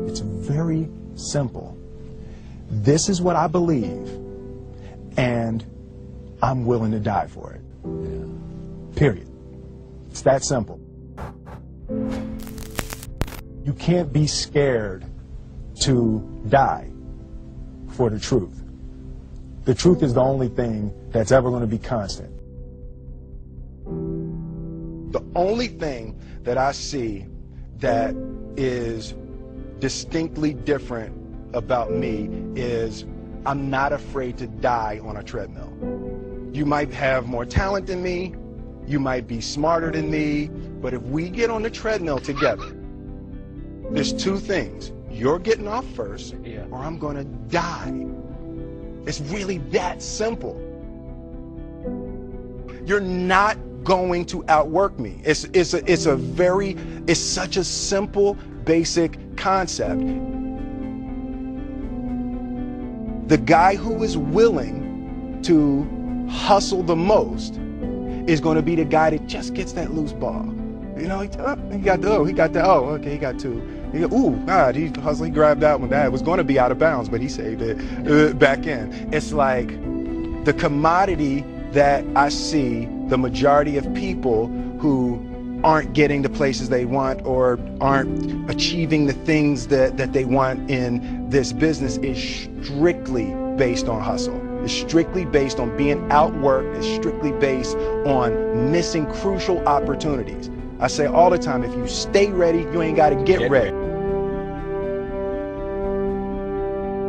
It's very simple. This is what I believe, and I'm willing to die for it. Period. It's that simple. You can't be scared to die for the truth. The truth is the only thing that's ever going to be constant. The only thing that I see that is distinctly different about me is I'm not afraid to die on a treadmill. You might have more talent than me, you might be smarter than me, but if we get on the treadmill together, there's two things. You're getting off first, or I'm gonna die. It's really that simple. You're not going to outwork me. It's such a simple, basic concept. The guy who is willing to hustle the most is going to be the guy that just gets that loose ball. You know, he got two. Ooh, God, he hustled, he grabbed that one. That was going to be out of bounds, but he saved it back in. It's like the commodity that I see the majority of people who aren't getting the places they want or aren't achieving the things that they want in this business is strictly based on hustle. It's strictly based on being outworked. It's strictly based on missing crucial opportunities. I say all the time, if you stay ready, you ain't got to get ready.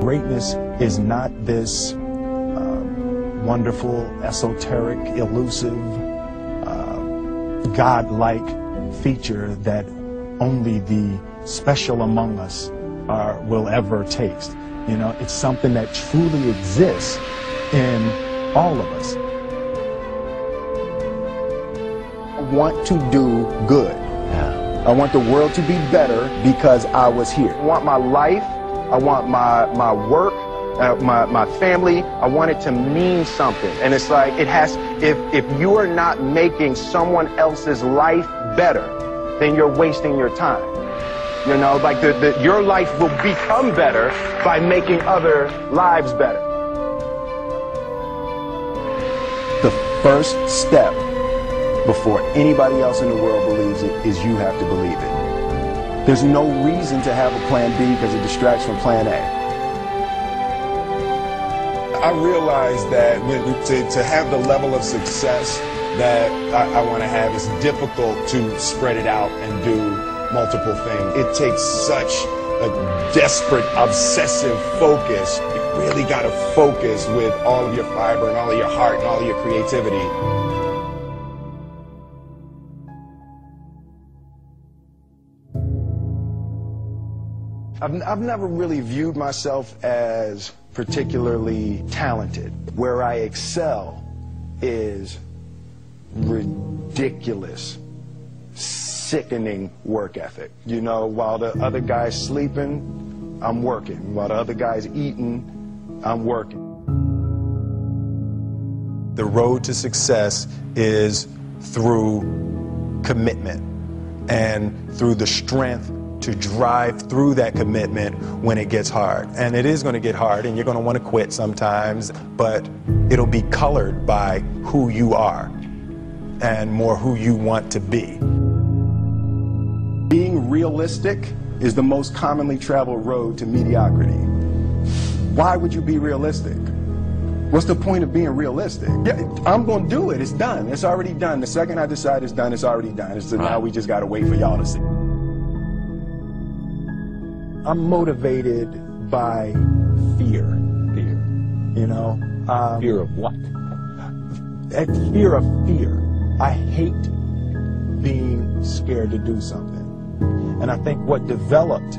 Greatness is not this wonderful, esoteric, elusive, God-like feature that only the special among us will ever taste. You know, it's something that truly exists in all of us. I want to do good. Yeah. I want the world to be better because I was here. I want my life, I want my work, my family, I want it to mean something. And it's like, it has, if you are not making someone else's life better, then you're wasting your time. You know, like your life will become better by making other lives better. The first step before anybody else in the world believes it is you have to believe it. There's no reason to have a plan B because it distracts from plan A. I realize that to have the level of success that I want to have, it's difficult to spread it out and do multiple things. It takes such a desperate, obsessive focus. You really got to focus with all of your fiber and all of your heart and all of your creativity. I've never really viewed myself as particularly talented. Where I excel is ridiculous, sickening work ethic. You know, while the other guy's sleeping, I'm working. While the other guy's eating, I'm working. The road to success is through commitment and through the strength to drive through that commitment when it gets hard. And it is going to get hard and you're going to want to quit sometimes, but it'll be colored by who you are and more who you want to be. Being realistic is the most commonly traveled road to mediocrity. Why would you be realistic? What's the point of being realistic? Yeah, I'm going to do it. It's done. It's already done. The second I decide it's done, it's already done. So now we just got to wait for y'all to see. I'm motivated by fear. Fear. You know? Fear of what? Fear of fear. I hate being scared to do something. And I think what developed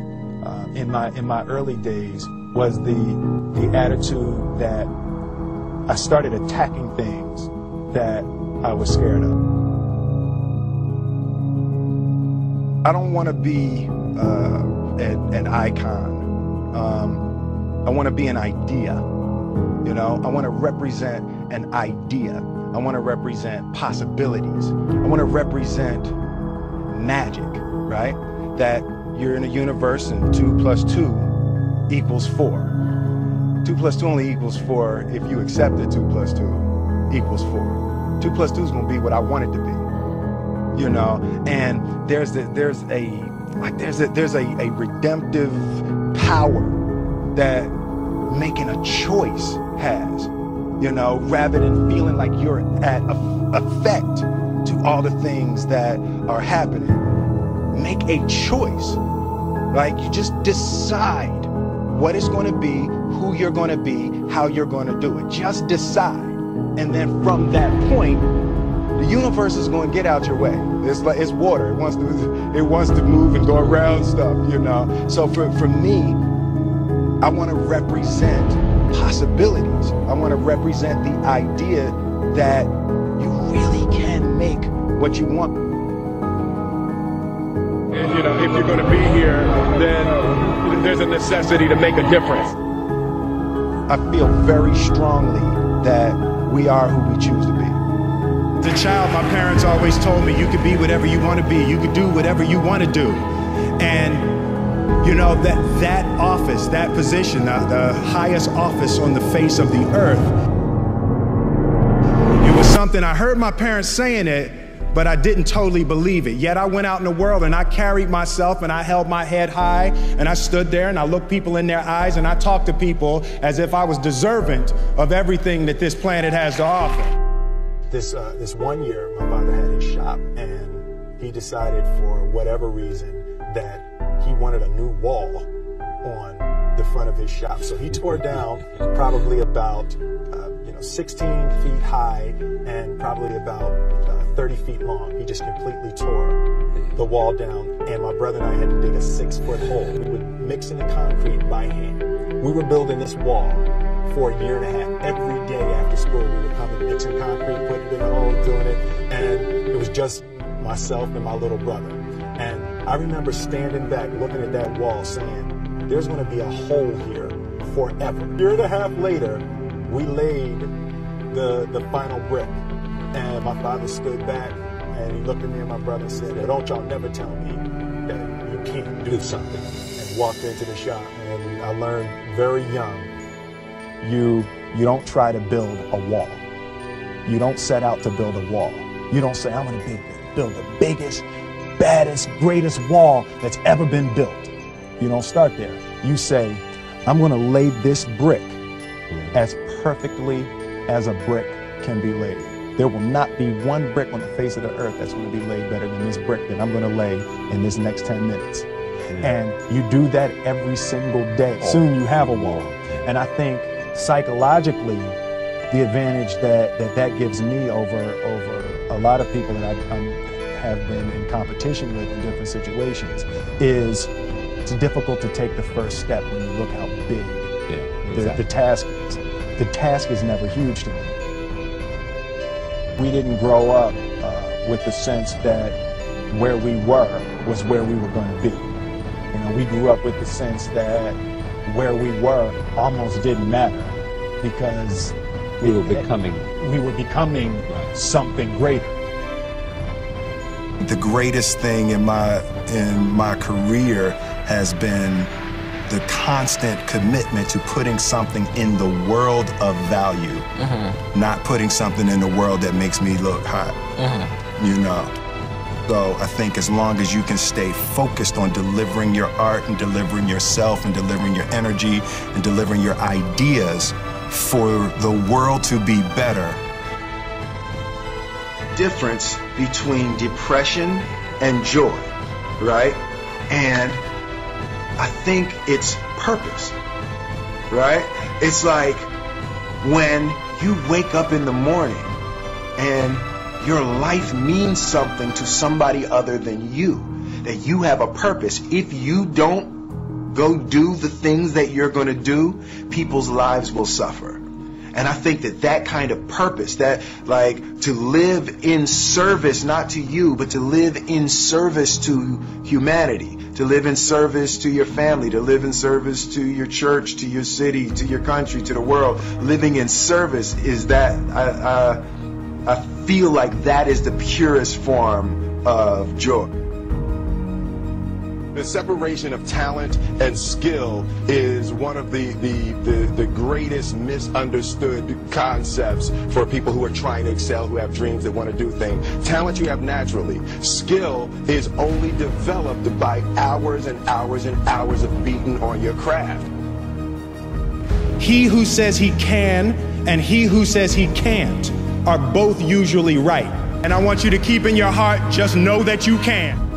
in my early days was the attitude that I started attacking things that I was scared of. I don't want to be an icon. I want to be an idea. You know, I want to represent an idea. I want to represent possibilities. I want to represent magic, right? That you're in a universe and 2 + 2 equals 4. 2 + 2 only equals 4 if you accept that 2 + 2 equals 4. 2 + 2 is gonna be what I want it to be, you know. And there's a redemptive power that making a choice has, you know, rather than feeling like you're at effect to all the things that are happening. Make a choice. Like, you just decide what it's going to be, who you're going to be, how you're going to do it. Just decide. And then from that point, the universe is going to get out your way. It's like, it's water. It wants to move and go around stuff, you know. So for me, I want to represent possibilities. I want to represent the idea that you really can make what you want. And, you know, if you're going to be here, then there's a necessity to make a difference. I feel very strongly that we are who we choose to be. As a child, my parents always told me you could be whatever you want to be. You could do whatever you want to do. And, you know, that office, that position, the highest office on the face of the earth, it was something I heard my parents saying it, but I didn't totally believe it. Yet I went out in the world and I carried myself and I held my head high and I stood there and I looked people in their eyes and I talked to people as if I was deserving of everything that this planet has to offer. This one year, my father had his shop and he decided for whatever reason that he wanted a new wall on the front of his shop. So he tore down probably about 16 feet high and probably about 30 feet long. He just completely tore the wall down, and my brother and I had to dig a 6-foot hole. We would mix in the concrete by hand. We were building this wall for a year and a half. Every day after school, we would come and mix in concrete, put it in the hole, doing it, and it was just myself and my little brother. And I remember standing back, looking at that wall, saying, there's going to be a hole here forever. A year and a half later, we laid the final brick. And my father stood back and he looked at me and my brother and said, don't y'all never tell me that you can't do something. And walked into the shop, and I learned very young, you don't try to build a wall. You don't set out to build a wall. You don't say, I'm gonna build the biggest, baddest, greatest wall that's ever been built. You don't start there. You say, I'm gonna lay this brick as perfectly as a brick can be laid. There will not be one brick on the face of the earth that's going to be laid better than this brick that I'm going to lay in this next 10 minutes. And you do that every single day. Soon you have a wall. And I think psychologically, the advantage that gives me over a lot of people that I have been in competition with in different situations is it's difficult to take the first step when you look how big the task is. The task is never huge to me. We didn't grow up with the sense that where we were was where we were going to be. You know, we grew up with the sense that where we were almost didn't matter because we were becoming something greater. The greatest thing in my career has been the constant commitment to putting something in the world of value, not putting something in the world that makes me look hot, you know. So I think as long as you can stay focused on delivering your art and delivering yourself and delivering your energy and delivering your ideas for the world to be better. Difference between depression and joy, right? And I think it's purpose, right? It's like when you wake up in the morning and your life means something to somebody other than you, that you have a purpose. If you don't go do the things that you're going to do, people's lives will suffer. And I think that kind of purpose, that like to live in service, not to you, but to live in service to humanity, to live in service to your family, to live in service to your church, to your city, to your country, to the world. Living in service is that, I feel like that is the purest form of joy. The separation of talent and skill is one of the greatest misunderstood concepts for people who are trying to excel, who have dreams that want to do things. Talent you have naturally. Skill is only developed by hours and hours and hours of beating on your craft. He who says he can and he who says he can't are both usually right. And I want you to keep in your heart, just know that you can.